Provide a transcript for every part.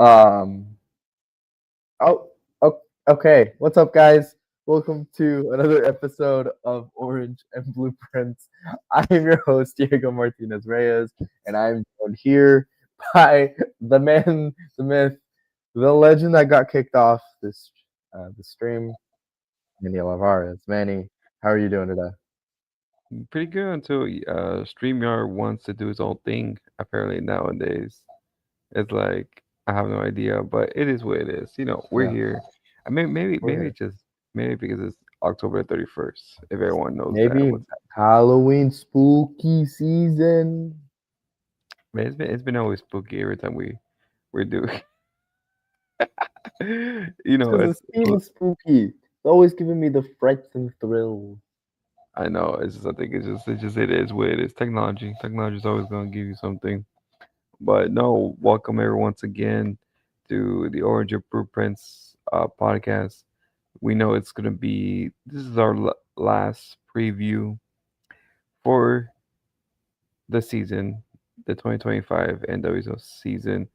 Um. Oh. Okay. What's up, guys? Welcome to another episode of Orange and Blueprints. I am your host, Diego Martinez Reyes, and I'm joined here by the man, the myth, the legend that got kicked off the stream, Manny Alvarez. Manny, how are you doing today? Pretty good until StreamYard wants to do its own thing. Apparently nowadays, it's like I have no idea, but it is what it is. We're Yeah, here. I mean, maybe we're maybe here. it's just maybe because it's October 31st. If everyone knows that, Maybe what's Halloween spooky season. happening? It's been always spooky every time we do. It's because It's this theme is spooky. It's always giving me the frights and thrills. I know it's just I think it's just it is what it is. Technology is always gonna give you something. But no, welcome everyone once again to the Orange and Blueprints podcast. We know it's gonna be this is our last preview for the season, the 2025 NWSL season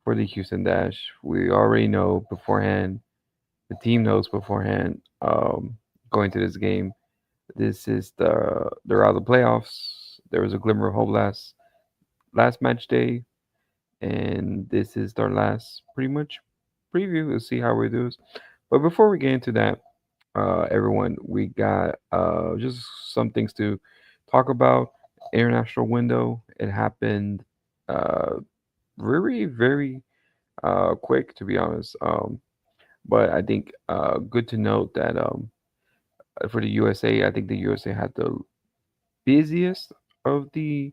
for the Houston Dash. We already know beforehand, the team knows beforehand, going to this game. This is they're out of the playoffs. There was a glimmer of hope last match day, and this is our last pretty much preview. We'll see how we do. But before we get into that, everyone, we got just some things to talk about. International window. It happened uh, very quick, to be honest. But I think good to note that for the USA, I think the USA had the busiest of the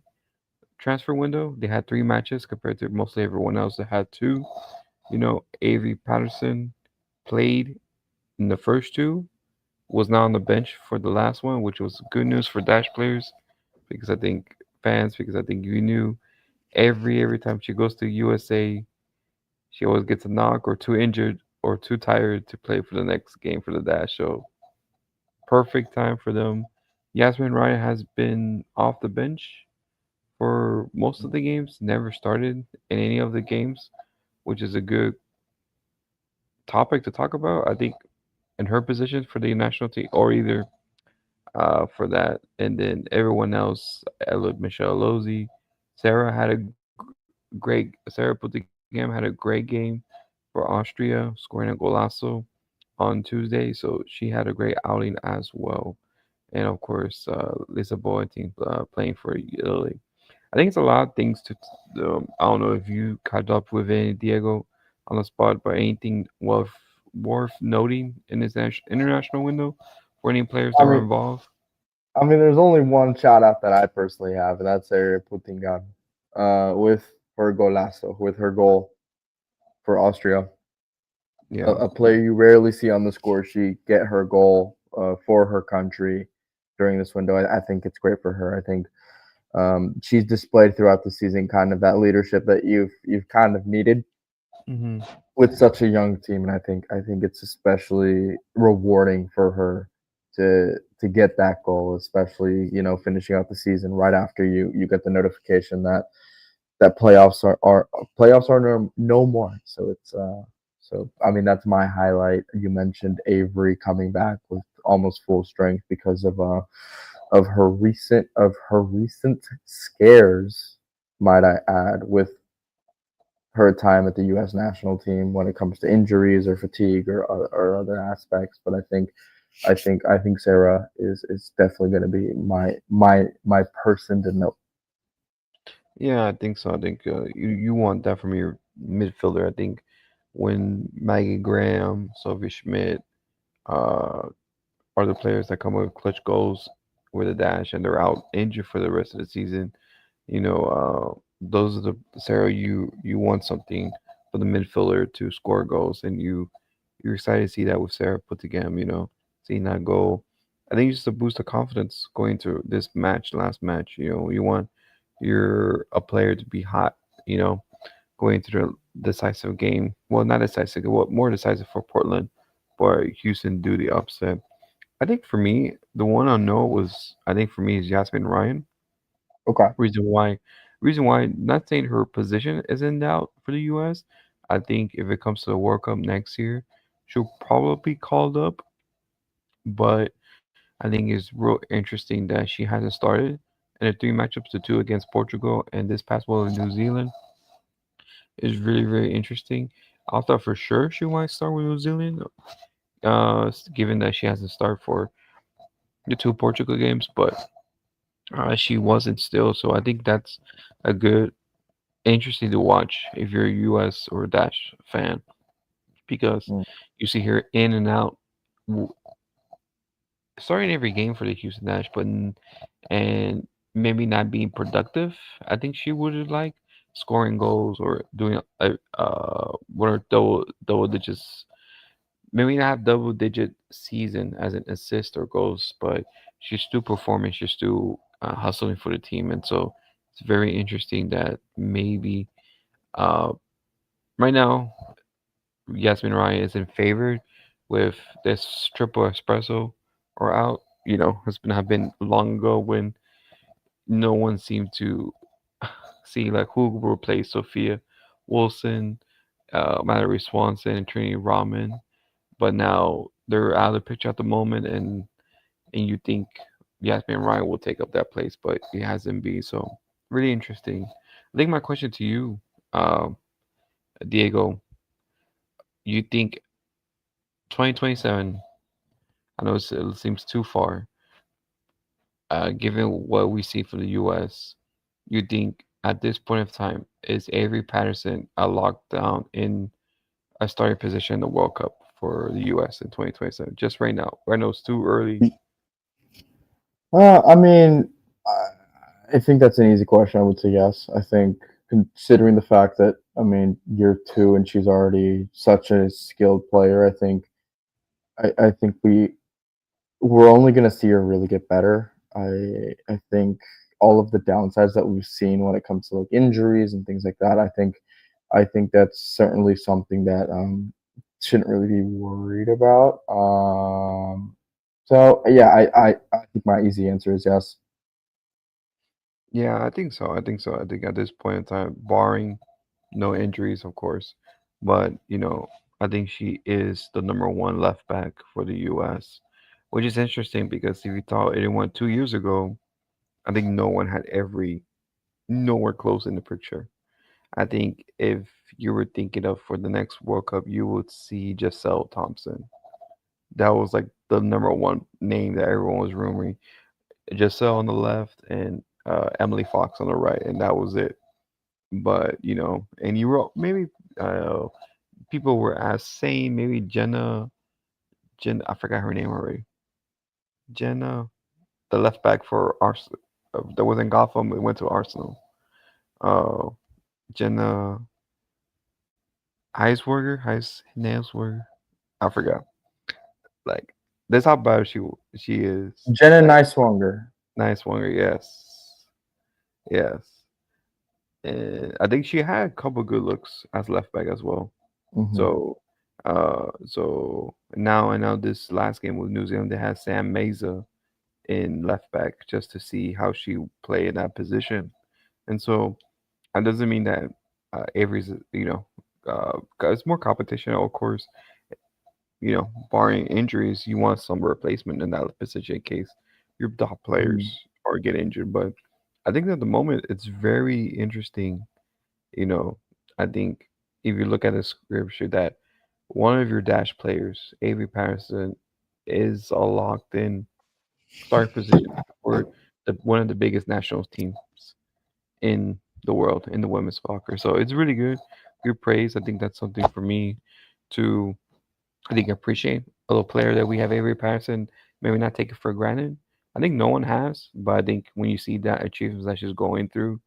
transfer window. They had three matches compared to mostly everyone else that had two. Avery Patterson played in the first two, was not on the bench for the last one, which was good news for Dash players because I think you knew every time she goes to USA, she always gets a knock or too injured or too tired to play for the next game for the Dash. So perfect time for them. Yasmin Ryan has been off the bench for most of the games, never started in any of the games, which is a good topic to talk about. I think in her position for the national team, or either for that. And then everyone else, Michelle Lozzi, Sarah had a great. Sarah Putigam had a great game for Austria, scoring a golazo on Tuesday. So she had a great outing as well. And of course, Lisa Boateng playing for Italy. I think it's a lot of things to. I don't know if you caught up with any Diego on the spot, but anything worth noting in this international window for any players I that were mean, involved. there's only one shout out that I personally have, and that's Ariel Putingan, with her golazo, with her goal for Austria. A, Yeah. a player you rarely see on the score sheet get her goal for her country during this window. I think it's great for her. I think she's displayed throughout the season kind of that leadership that you've kind of needed Hmm. with such a young team, and I think it's especially rewarding for her to get that goal, especially finishing out the season right after you get the notification that playoffs are no more. So I mean that's my highlight. You mentioned Avery coming back with almost full strength because of her recent scares, might I add, with her time at the U.S. national team when it comes to injuries or fatigue or other aspects. But I think Sarah is definitely going to be my person to know. Yeah, I think so. I think you want that from your midfielder. I think when Maggie Graham, Sophie Schmidt, uh, are the players that come with clutch goals with a dash and they're out injured for the rest of the season, those are the Sarah you want something for the midfielder to score goals, and you're excited to see that with Sarah put together. Seeing that goal. I think it's just a boost of confidence going to this match, last match. You want your a player to be hot. You know, going to the decisive game. Well, not decisive. What more decisive for Portland, but Houston do the upset. I think for me, the one I know was I think for me is Yasmin Ryan. Okay. Reason why, reason why. Not saying her position is in doubt for the U.S. I think if it comes to the World Cup next year, she'll probably be called up. But I think it's real interesting that she hasn't started. And the three matchups, the two against Portugal and this past one with New Zealand, is really, very interesting. I thought for sure she might start with New Zealand, given that she hasn't started for the two Portugal games, but she wasn't still. So I think that's a good, interesting to watch if you're a US or Dash fan because Mm. you see her in and out, w- starting every game for the Houston Dash, but and maybe not being productive. I think she would have liked scoring goals or doing one or double digits. Maybe not have double digit season as an assist or goals, but she's still performing. She's still hustling for the team, and so it's very interesting that maybe uh, right now Yasmin Ryan is in favor with this triple espresso or out. It's been have been long ago when no one seemed to see like who will replace Sophia Wilson, Mallory Swanson, and Trinity Rahman. But now they're out of the picture at the moment, and you think Yasmin Ryan will take up that place, but it hasn't been. So really interesting. I think my question to you, uh, Diego, you think 2027? I know it seems too far, given what we see for the U.S. You think at this point of time is Avery Patterson a lockdown in a starting position in the World Cup for the U.S. in 2027? Just right now, I know it's too early. I mean, I think that's an easy question. I would say yes. I think considering the fact that year two and she's already such a skilled player, I think we're only going to see her really get better. I think all of the downsides that we've seen when it comes to like injuries and things like that, I think that's certainly something that shouldn't really be worried about. So yeah, I think my easy answer is yes. Yeah, I think so. I think so. I think at this point in time, barring no injuries, of course, but I think she is the number one left back for the U.S., which is interesting because if you thought anyone 2 years ago, I think no one had every nowhere close in the picture. I think if you were thinking of for the next World Cup, you would see Giselle Thompson. That was like the number one name that everyone was rumoring. Giselle on the left and Emily Fox on the right, and that was it. But and you wrote maybe uh, people were saying maybe Jenna, I forgot her name already. Jenna, the left back for Arsenal, that was in Gotham, it went to Arsenal. Uh, Jenna Heisberger, I forgot. Like that's how bad she is. Jenna Like Neiswanger. nice one, yes, yes. And I think she had a couple good looks as left back as well. Hmm. So, so now this last game with New Zealand, they had Sam Meza in left back just to see how she play in that position. And so that doesn't mean that Avery's, 'cause it's more competition, of course. Barring injuries, you want some replacement in that position in case your top players Hmm. or get injured. But I think at the moment it's very interesting. You know, I think if you look at the scripture that one of your dash players, Avery Patterson, is a locked in starting position for one of the biggest national teams in the world in the women's soccer. So it's really good. Good praise. I think that's something for me to I think appreciate a little player that we have Avery Patterson, maybe not take it for granted. I think no one has, but I think when you see that achievements that she's going through,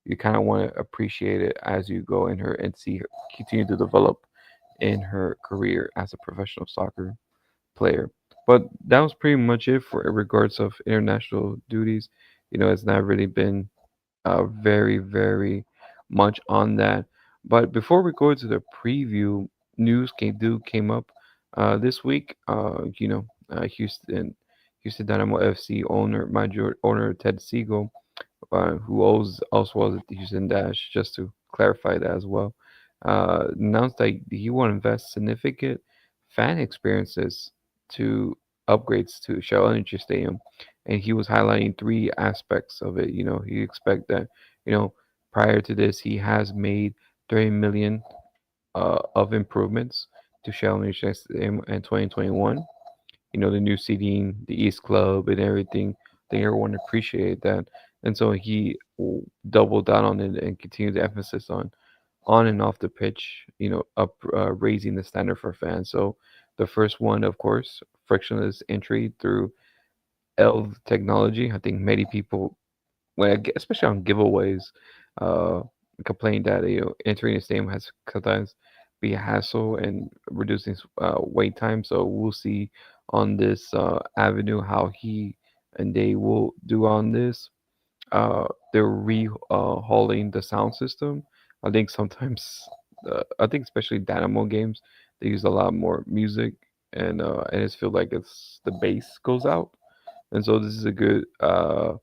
you kind of want to appreciate it as you go in her and see her continue to develop in her career as a professional soccer player. But that was pretty much it for in regards of international duties. It's not really been very, very much on that. But before we go to the preview, news came up this week. Houston Dynamo FC owner, major owner Ted Siegel, who also was at the Houston Dash, just to clarify that as well. announced that he will invest significant fan experiences to upgrades to Shell Energy Stadium, and he was highlighting three aspects of it. He expect that you know prior to this he has made 30 million of improvements to Shell Energy Stadium in 2021. The new seating, the East Club, and everything. I think everyone appreciated that, and so he doubled down on it and continued the emphasis on and off the pitch. Up raising the standard for fans. So the first one, of course, frictionless entry through L technology. I think many people, especially on giveaways, uh, complain that entering the stadium has sometimes be a hassle and reducing wait time. So we'll see on this avenue how he and they will do on this. They're hauling the sound system. I think sometimes, I think especially Dynamo games, they use a lot more music, and it's feel like it's the bass goes out, and so this is a good uh,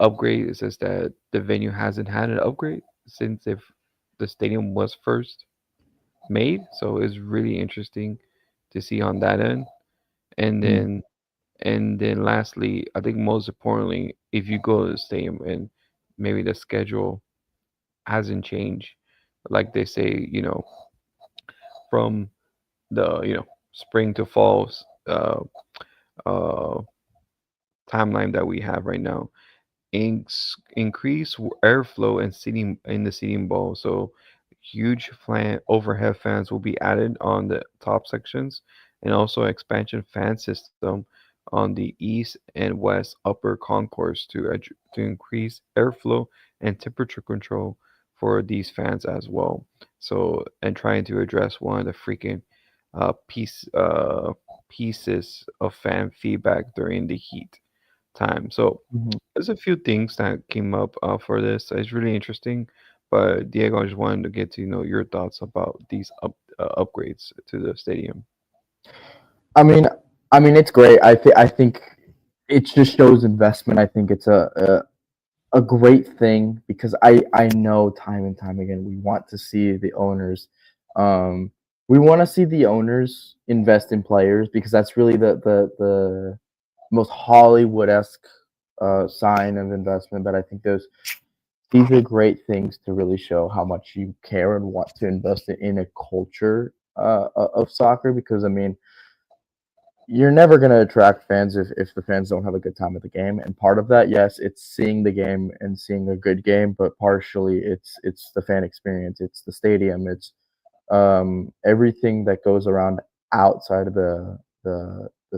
upgrade. It says that the venue hasn't had an upgrade since if the stadium was first made, so it's really interesting to see on that end. And Mm. then and then lastly, I think most importantly, if you go to the stadium and maybe the schedule hasn't changed, like they say, from the spring to falls uh, timeline that we have right now, increase airflow and seating in the seating bowl. So huge overhead fans will be added on the top sections, and also expansion fan system on the east and west upper concourse to increase airflow and temperature control for these fans as well. So, and trying to address one of the freaking pieces of fan feedback during the heat time. So Mhm. there's a few things that came up for this. It's really interesting. But Diego, I just wanted to get to know your thoughts about these upgrades to the stadium. I mean, it's great. I think it just shows investment. I think it's a great thing because I know time and time again we want to see the owners, um, we want to see the owners invest in players because that's really the most Hollywood esque sign of investment. But I think these are great things to really show how much you care and want to invest in a culture of soccer. Because I mean, you're never going to attract fans if the fans don't have a good time at the game. And part of that, yes, it's seeing the game and seeing a good game, but partially it's the fan experience, it's the stadium, it's everything that goes around outside of the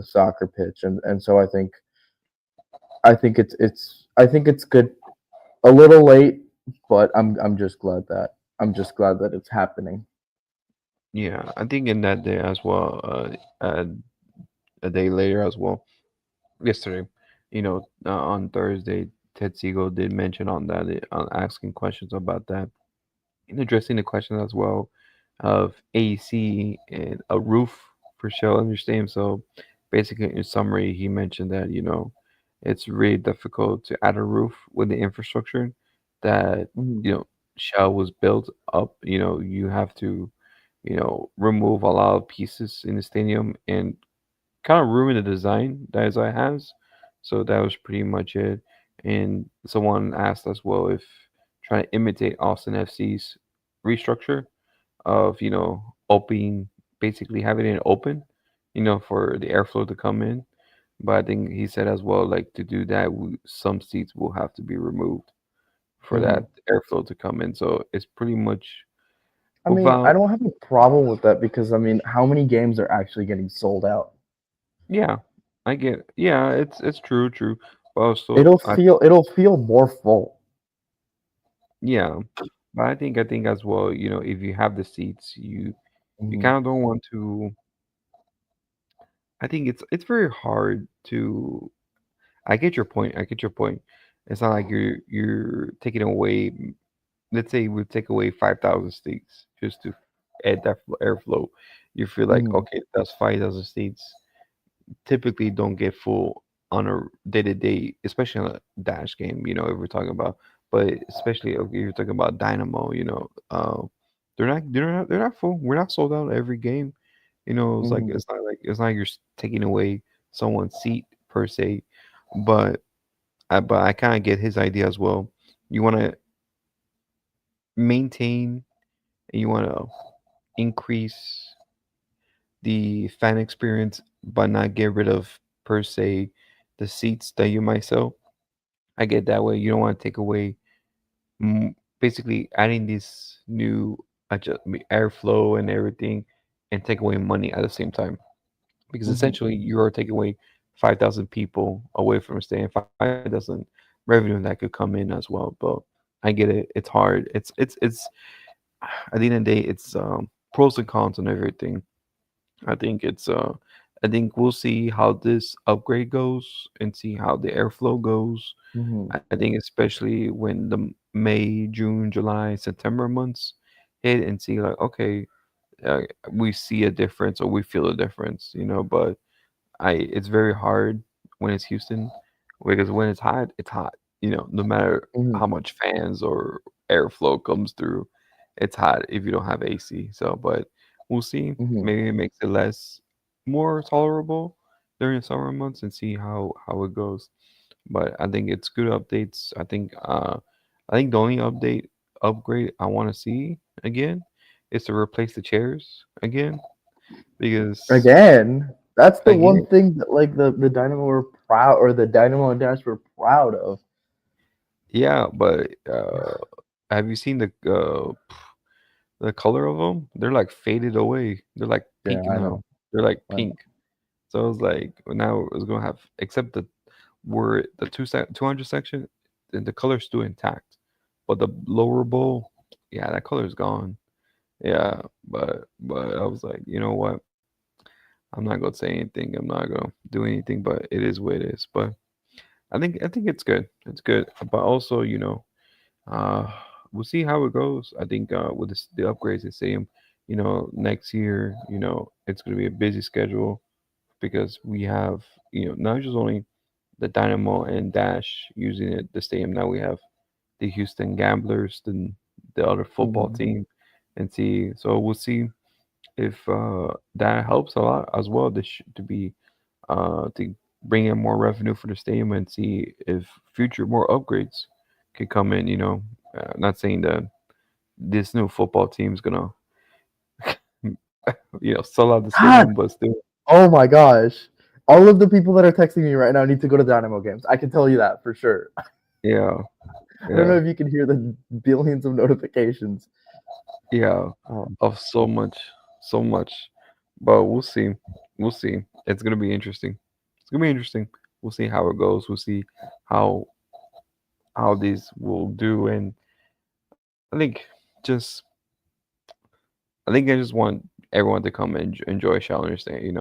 soccer pitch. And so I think it's good. A little late, but I'm just glad that it's happening. Yeah, I think in that day as well, a day later as well, yesterday, on Thursday, Ted Siegel did mention on that, asking questions about that, and addressing the question as well of AC and a roof for Shell Understand. So basically, in summary, he mentioned that it's really difficult to add a roof with the infrastructure that Mhm. Shell was built up. You have to remove a lot of pieces in the stadium and kind of ruin the design that Isaiah has. So that was pretty much it. And someone asked as well if trying to imitate Austin FC's restructure of opening, basically having it open, for the airflow to come in. But I think he said as well, like to do that, some seats will have to be removed for Mhm. that airflow to come in. So it's pretty much I mean, I without, don't have a problem with that because I mean, how many games are actually getting sold out? yeah, I get, yeah, it's true. But also, It'll feel more full. yeah, but I think as well, if you have the seats, you Mhm. kind of don't want to. I think it's very hard to. I get your point. I get your point. It's not like you're taking away. Let's say we take away 5,000 seats just to add that airflow. You feel like Mhm. okay, that's 5,000 seats. Typically, don't get full on a day to day, especially on a dash game. If we're talking about but especially if you're talking about Dynamo, they're not full. We're not sold out every game. It's like Hmm. it's not like you're taking away someone's seat per se, but I kind of get his idea as well. You want to maintain and you want to increase the fan experience, but not get rid of per se the seats that you might sell. I get that way. You don't want to take away, basically adding this new airflow and everything, and take away money at the same time. Because Hmm. essentially you are taking away 5,000 people away from staying, 5,000 revenue that could come in as well. But I get it. It's hard. It's at the end of the day, it's pros and cons and everything. I think I think we'll see how this upgrade goes and see how the airflow goes. Hmm. I think especially when the May, June, July, September months hit and see like, okay, uh, we see a difference or we feel a difference, but it's very hard when it's Houston because when it's hot, it's hot. No matter Hmm. how much fans or airflow comes through, it's hot if you don't have AC. So, but we'll see. Hmm. Maybe it makes it more tolerable during the summer months and see how it goes. But I think it's good updates. I think the only upgrade I want to see again is to replace the chairs again because Again, that's the one again. thing that like the Dynamo were proud, or the Dynamo and Dash were proud of. Yeah, but have you seen the color of them? They're like faded away. They're like Yeah, pink I now. know. They're like I know. pink. So it's like now it's gonna have except where the 200 section, the color's still intact, but the lower bowl, yeah, that color's gone. Yeah, but I was like, you know what? I'm not gonna say anything. I'm not gonna do anything, but it is what it is. But I think it's good. It's good. But also, Uh, we'll see how it goes. I think with the upgrades in stadium, next year, it's going to be a busy schedule because we have, not just only the Dynamo and Dash using the stadium. Now we have the Houston Gamblers, the other football Hmm. team, and see. So we'll see if that helps a lot as well. To be to bring in more revenue for the stadium and see if future more upgrades could come in. Not saying that this new football team is gonna, sell out the Ah, stadium, but still, oh my gosh. All of the people that are texting me right now need to go to Dynamo games. I can tell you that for sure. yeah, I don't yeah, know if you can hear the billions of notifications. yeah, Um, of so much, so much. But we'll see, we'll see. It's gonna be interesting. It's gonna be interesting. We'll see how it goes. We'll see how how these will do, and I think just I just want everyone to come and enjoy Challenger Stand.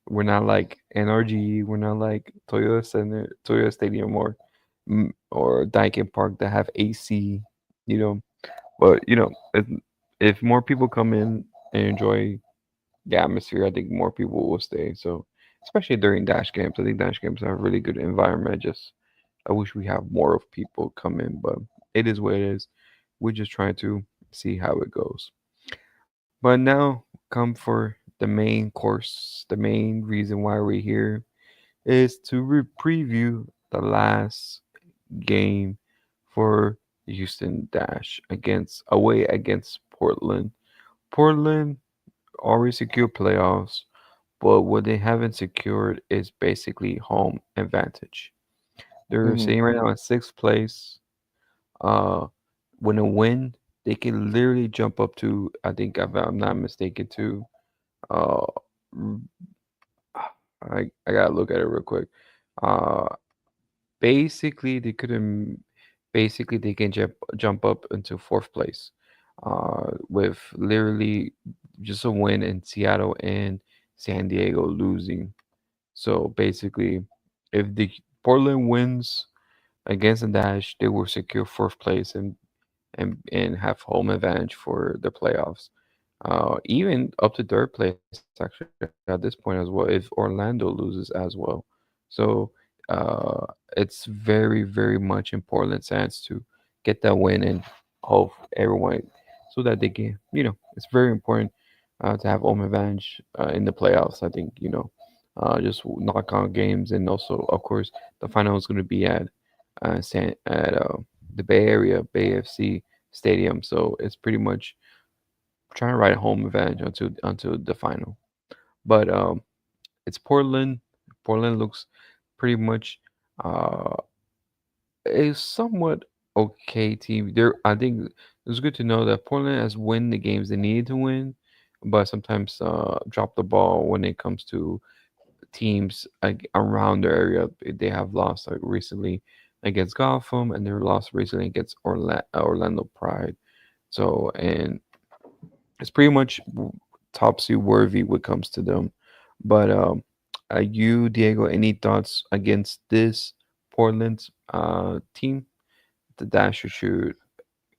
We're not like NRG, we're not like Toyota Center, Toyota Stadium, or Daikin Park that have AC. You know, but if more people come in and enjoy the atmosphere, I think more people will stay. So especially during dash games, I think dash games have a really good environment. Just I wish we have more of people come in, but it is what it is. We're just trying to see how it goes. But now, come for the main course. The main reason why we're here is to preview the last game for Houston Dash away against Portland. Portland already secured playoffs, but what they haven't secured is basically home advantage. They're mhm. sitting right now in sixth place. Uh, when a win, they can literally jump up to, I think, if I'm not mistaken, to uh, I gotta look at it real quick. Uh, basically, they can jump up into fourth place, with literally just a win in Seattle and San Diego losing. So basically, if the Portland wins against the Dash, they will secure fourth place and have home advantage for the playoffs. Even up to third place actually at this point as well if Orlando loses as well. So it's very very much in Portland's hands to get that win and hope everyone so that they can, it's very important to have home advantage in the playoffs. I think, just knock out games, and also, of course, the final is going to be at the Bay Area Bay FC Stadium, so it's pretty much trying to ride home advantage until the final. But it's Portland. Portland looks pretty much uh, a somewhat okay team. I think it's good to know that Portland has win the games they need to win, but sometimes drop the ball when it comes to teams like around their area. They have lost like recently against Gotham, and they lost recently against Orlando Pride. So, and it's pretty much topsy worthy when it comes to them. But you, Diego, any thoughts against this Portland team that you should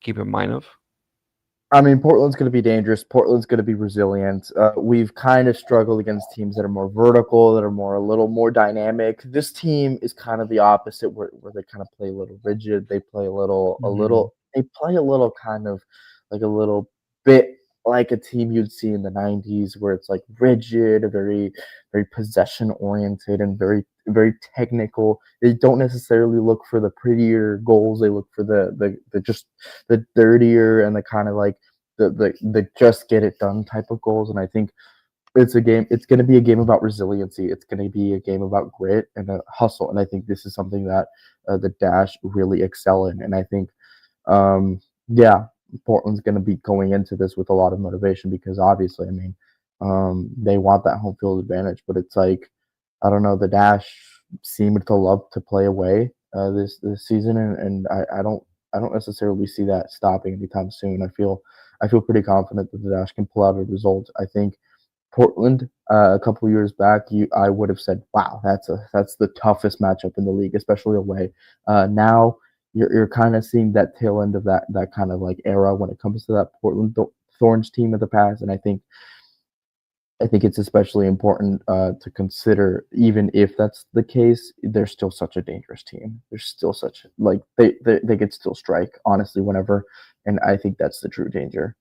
keep in mind of? I mean, Portland's going to be dangerous. Portland's going to be resilient. We've kind of struggled against teams that are more vertical, that are more a little more dynamic. This team is kind of the opposite, where they kind of play a little rigid. They play Hmm. they play a little kind of like a little bit like a team you'd see in the '90s, where it's like rigid, very possession oriented, and very technical. They don't necessarily look for the prettier goals. They look for the just the dirtier and the kind of like the just get it done type of goals. And I think it's going to be a game about resiliency. It's going to be a game about grit and a hustle. And I think this is something that the Dash really excel in. And I think yeah, Portland's going to be going into this with a lot of motivation because obviously, I mean, they want that home field advantage. But it's like I don't know, the Dash seem to love to play away this season, and I don't necessarily see that stopping anytime soon. I feel pretty confident that the Dash can pull out a result. I think Portland a couple years back, you I would have said, wow, that's the toughest matchup in the league, especially away. Now you're kind of seeing that tail end of that kind of like era when it comes to that Thorns team of the past, and I think it's especially important to consider, even if that's the case, they're still such a dangerous team. They're still such like they could still strike honestly whenever, and I think that's the true danger.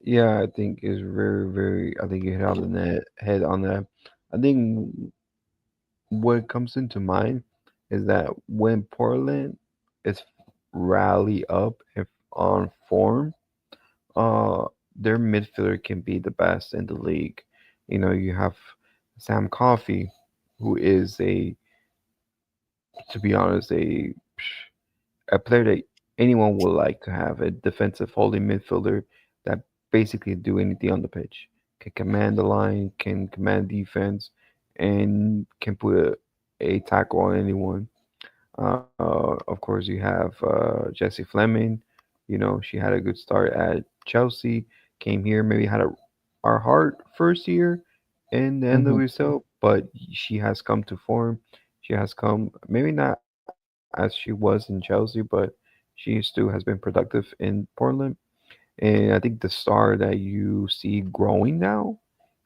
Yeah, I think is very, very. I think you hit on the head on that. I think what comes into mind is that when Portland is rally up if on form, uh, their midfielder can be the best in the league. You have Sam Coffey, who is to be honest, a player that anyone would like to have, a defensive holding midfielder that basically do anything on the pitch, can command the line, can command defense, and can put a tackle on anyone. Of course, you have Jesse Fleming. She had a good start at Chelsea, came here, maybe had our hard first year in the Hmm. NWSL, but she has come to form. She has come, maybe not as she was in Chelsea, but she still has been productive in Portland. And I think the star that you see growing now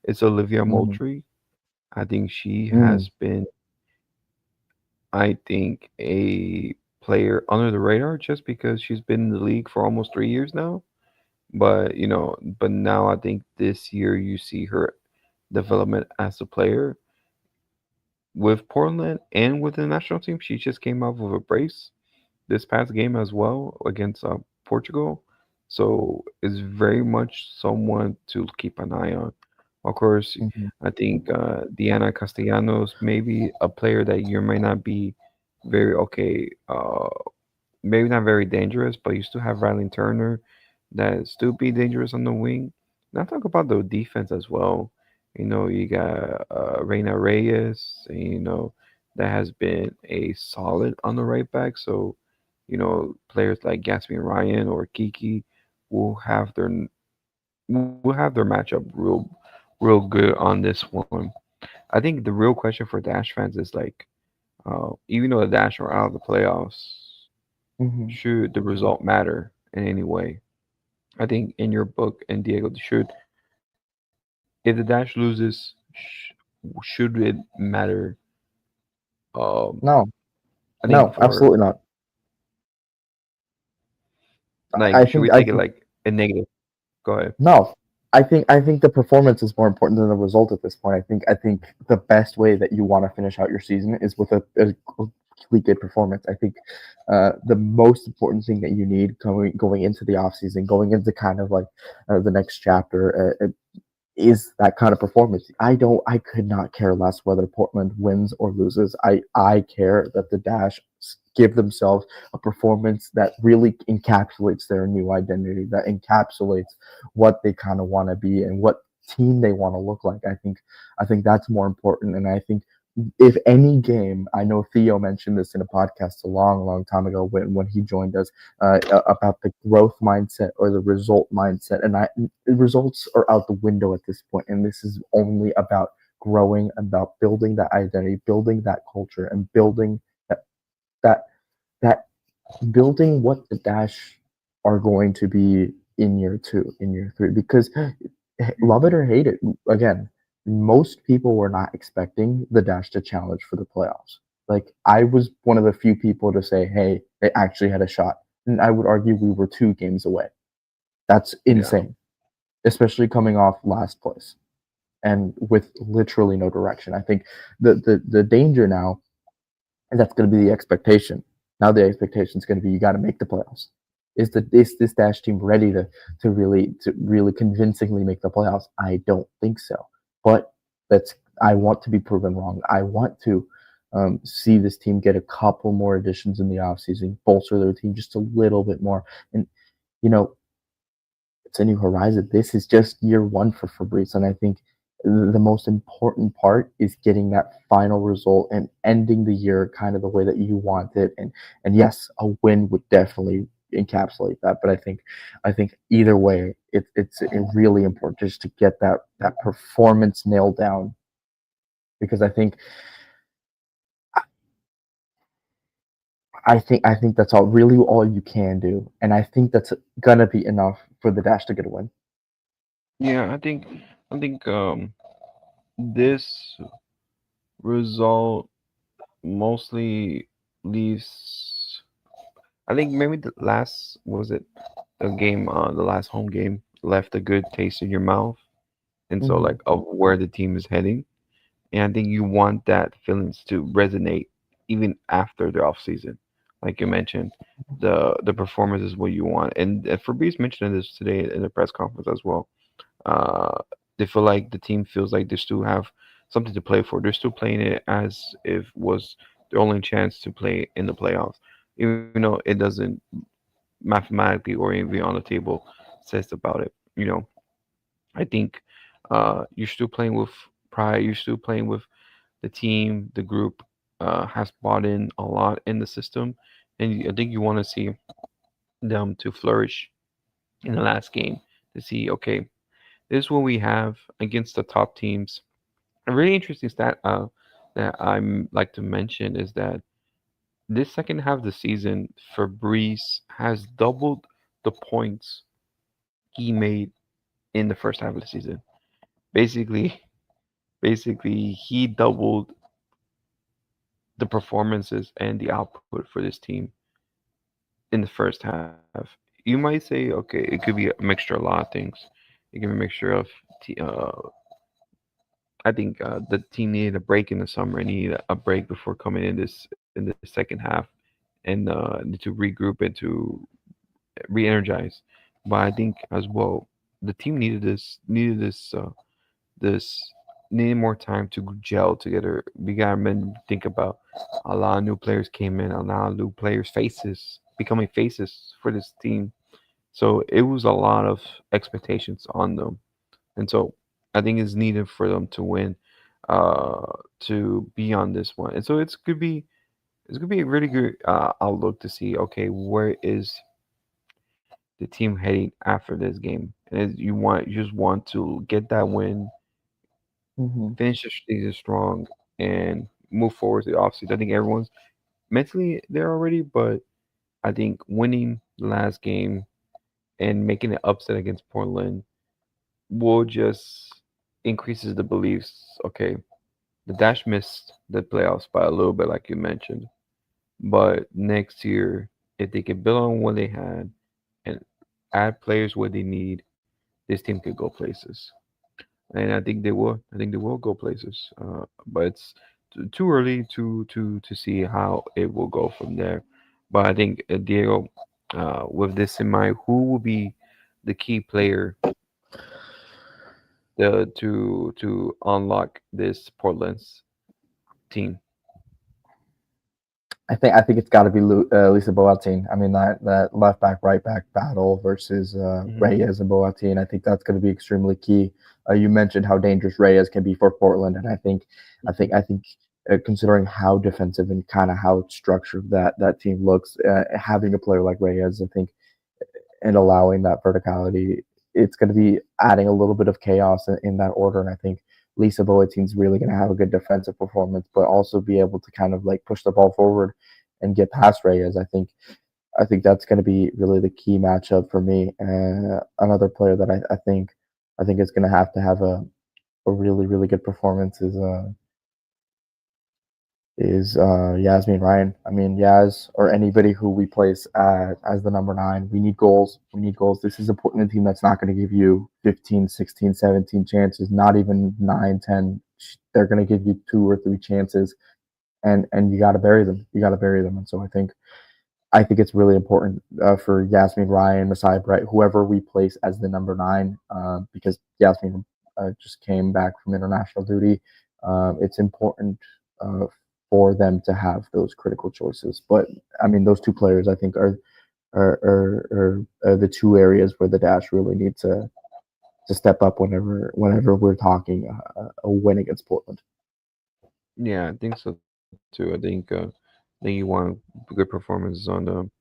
is Olivia Hmm. Moultrie. I think she Mm. has been, I think, a player under the radar just because she's been in the league for almost 3 years now. But now I think this year you see her development as a player with Portland and with the national team. She just came out of a brace this past game as well against Portugal. So it's very much someone to keep an eye on. Of course, Mhm. I think Diana Castellanos maybe a player that you might not be very okay. Maybe not very dangerous, but you still have Riley Turner that still be dangerous on the wing. Now talk about the defense as well. You got Reina Reyes, and, that has been a solid on the right back. So, players like Gasmin Ryan or Kiki will have their will have their matchup real good on this one. I think the real question for Dash fans is like, even though the Dash are out of the playoffs, Mhm. should the result matter in any way? I think in your book and Diego should, if the Dash loses, should it matter? Um, No, I think no, for absolutely not. Like, I should we think I take it think like a negative? Go ahead. no. I think the performance is more important than the result at this point. I think the best way that you want to finish out your season is with a really good performance. I think the most important thing that you need going into the off season, going into kind of like the next chapter, is that kind of performance. I could not care less whether Portland wins or loses. I care that the Dash give themselves a performance that really encapsulates their new identity, that encapsulates what they kind of want to be and what team they want to look like. I think that's more important, and I think if any game, I know Theo mentioned this in a podcast a long time ago when he joined us about the growth mindset or the result mindset, and results are out the window at this point, and this is only about growing, about building that identity, building that culture, and building that that that building what the Dash are going to be in year two, in year three, because love it or hate it, again, most people were not expecting the Dash to challenge for the playoffs. Like I was one of the few people to say, "Hey, they actually had a shot," and I would argue we were 2 games away. That's Yeah. insane, especially coming off last place and with literally no direction. I think the danger now, and that's going to be the expectation. Now the expectation is going to be you got to make the playoffs. Is this Dash team ready to really convincingly make the playoffs? I don't think so. But that's I want to be proven wrong. I want to see this team get a couple more additions in the offseason, bolster their team just a little bit more. And you know, it's a new horizon. This is just year one for Fabrice, and I think the most important part is getting that final result and ending the year kind of the way that you want it. And yes, a win would definitely encapsulate that. But I think either way, it's really important just to get that performance nailed down because I think that's all really all you can do, and I think that's gonna be enough for the Dash to get a win. Yeah, I think this result mostly leaves. I think maybe the last was it the game, the last home game left a good taste in your mouth, and so Hmm. like of where the team is heading. And I think you want that feelings to resonate even after the off season, like you mentioned. The performance is what you want, and Fabrice mentioned this today in the press conference as well. Uh, they feel like the team feels like they still have something to play for. They're still playing it as if was their only chance to play in the playoffs, even though it doesn't mathematically or even on the table says about it. I think you're still playing with pride. You're still playing with the team, the group has bought in a lot in the system, and I think you want to see them to flourish in the last game to see, okay, this is what we have against the top teams. A really interesting stat that I'm like to mention is that this second half of the season, Fabrice has doubled the points he made in the first half of the season. Basically, basically he doubled the performances and the output for this team in the first half. You might say, okay, it could be a mixture of a lot of things. It can be a mixture of, I think the team needed a break in the summer and needed a break before coming in the second half, and to regroup and to re-energize. But I think as well, the team this needed more time to gel together. We gotta think about a lot of new players came in, a lot of new players faces becoming faces for this team. So it was a lot of expectations on them, and so I think it's needed for them to win, uh, to be on this one. And so it's gonna be a really good outlook to see. Okay, where is the team heading after this game? And you just want to get that win, Hmm. finish the season strong, and move forward to the offseason. I think everyone's mentally there already, but I think winning the last game and making an upset against Portland will just increases the beliefs. Okay, the Dash missed the playoffs by a little bit, like you mentioned, but next year, if they can build on what they had and add players where they need, this team could go places, and I think they will. I think they will go places. But it's too early to see how it will go from there. But I think Diego, with this in mind, who will be the key player to unlock this Portland's team? I think it's got to be Lisa Boateng. I mean that left back right back battle versus Hmm. Reyes and Boateng. I think that's going to be extremely key. You mentioned how dangerous Reyes can be for Portland, and I think considering how defensive and kind of how structured that team looks, having a player like Reyes, I think, and allowing that verticality, it's going to be adding a little bit of chaos in that order. And I think Lisa Boateng's really going to have a good defensive performance, but also be able to kind of like push the ball forward and get past Reyes. I think that's going to be really the key matchup for me. Another player that I think is going to have a really good performance is Yasmin Ryan. I mean, Yaz or anybody who we place as the number nine, we need goals. We need goals. This is a Portland team that's not going to give you 15, 16, 17 chances, not even 9, 10. They're going to give you 2 or 3 chances, and you got to bury them. You got to bury them. And so I think it's really important for Yasmin Ryan, Masai Bright, whoever we place as the number nine, because Yasmin just came back from international duty. It's important uh, for them to have those critical choices. But I mean, those two players I think are the two areas where the Dash really need to step up whenever we're talking a win against Portland. Yeah, I think so too. I think you want good performances on them,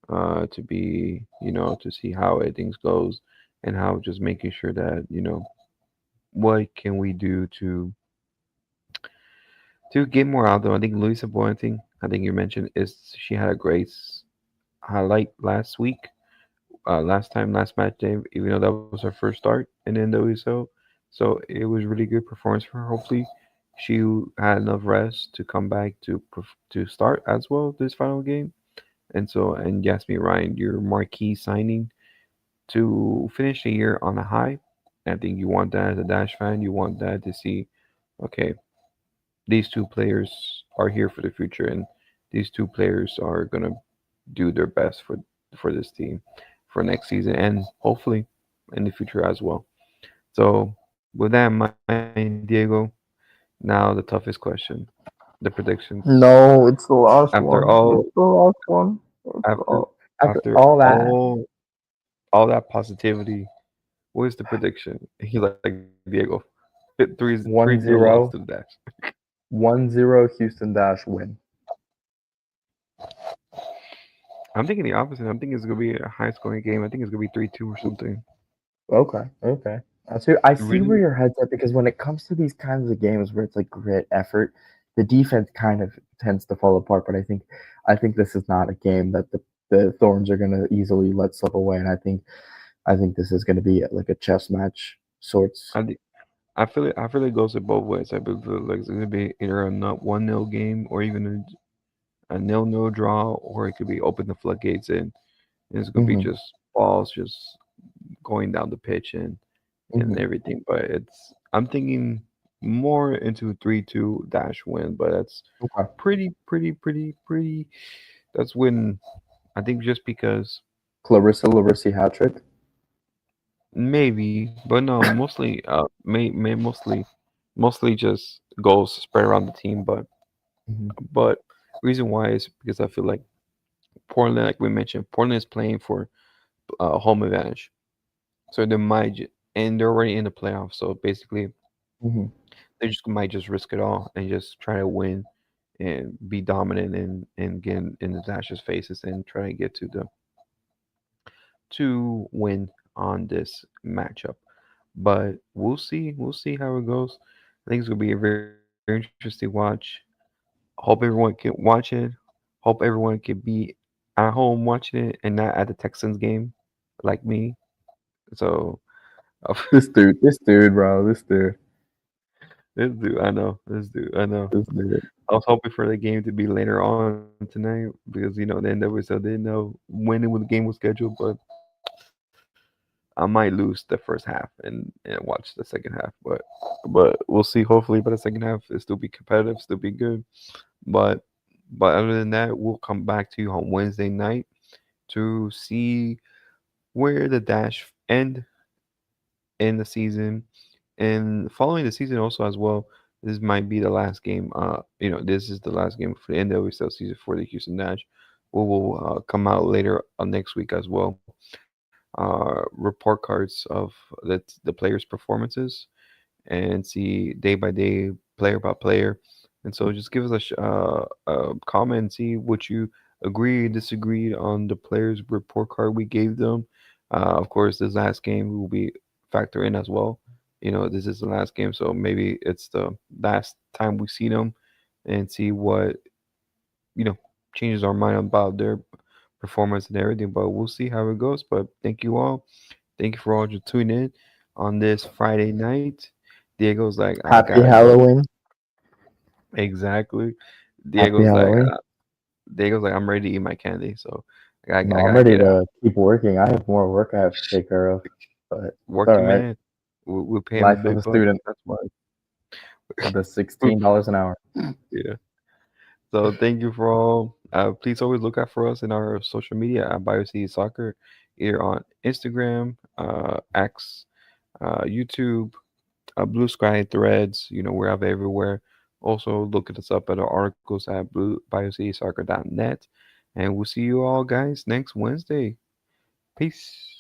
to be, to see how things goes, and how just making sure that, what can we do to get more out of them. I think Luisa Boateng, I think you mentioned, is she had a great highlight last week, last match day, even though that was her first start in the NWSL. So it was really good performance for her. Hopefully, she had enough rest to come back to start as well this final game. And Jasmine Ryan, your marquee signing to finish the year on a high. I think you want that as a Dash fan. You want that to see, okay, these two players are here for the future, and these two players are gonna do their best for this team for next season, and hopefully in the future as well. So with that in mind, Diego, now the toughest question, the predictions. No, it's the last After one. all, It's the last one. It's after after after all that. all that positivity, what is the prediction? He's like Diego, hit 3-0 loss One to the Dash. zero, 1-0 Houston Dash win. I'm thinking the opposite. I'm thinking it's gonna be a high scoring game. I think it's gonna be 3-2 or something. Okay, okay. I see where Really? your head's at because when it comes to these kinds of games where it's like grit effort, the defense kind of tends to fall apart. But I think this is not a game that the Thorns are gonna easily let slip away, and I think this is gonna be like a chess match sorts. I thi- I feel it goes it both ways. I believe like it's gonna be either a not 1-0 game, or even a 0-0 draw, or it could be open the floodgates, and it's gonna be Hmm. just balls just going down the pitch and Hmm. everything. But I'm thinking more into 3-2 Dash win, but that's Okay. pretty. That's when I think, just because Clarissa Larissi hat trick. maybe, but no, mostly mostly just goals spread around the team. Hmm. But reason why is because I feel like Portland, like we mentioned, Portland is playing for home advantage, so they might and they're already in the playoffs. So basically, Hmm. they just might just risk it all and just try to win and be dominant, and get in the Dash's faces and try to get to win on this matchup. But we'll see. We'll see how it goes. I think it's gonna be a very interesting watch. Hope everyone can watch it. Hope everyone can be at home watching it and not at the Texans game, like me. So This dude, bro, this dude, this dude, I know. This dude, I know. this dude. I was hoping for the game to be later on tonight, because the NWSL didn't know when the game was scheduled, but I might lose the first half and watch the second half, but we'll see. Hopefully, by the second half, it still be competitive, still be good. But but other than that, we'll come back to you on Wednesday night to see where the dash end in the season and following the season also as well. This might be the last game. This is the last game for the NWSL season for the Houston Dash. We will come out later next week as well. Report cards of the players' performances and see day by day, player by player. And so just give us a comment and see what you agree, disagreed on the players' report card we gave them. Of course, this last game will be factor in as well. This is the last game, so maybe it's the last time we see them and see what you know changes our mind about their performance and everything. But we'll see how it goes. But thank you all. Thank you for all your tuning in on this Friday night. Diego's like, I Happy gotta go. Halloween. Exactly. Happy Diego's like, Halloween. uh, Diego's like, I'm ready to eat my candy, so No, I I'm gotta ready get out. to keep working. I have more work I have to take care of, but it's all Working right. man, we pay him Life of big a bucks. student That's why. at the $16 an hour. Yeah. So thank you for all. Please always look out for us in our social media at Bayou City Soccer, either on Instagram, X, YouTube, Blue Sky Threads. We're out everywhere. Also, look at us up at our articles at biocitySoccer.net. And we'll see you all guys next Wednesday. Peace.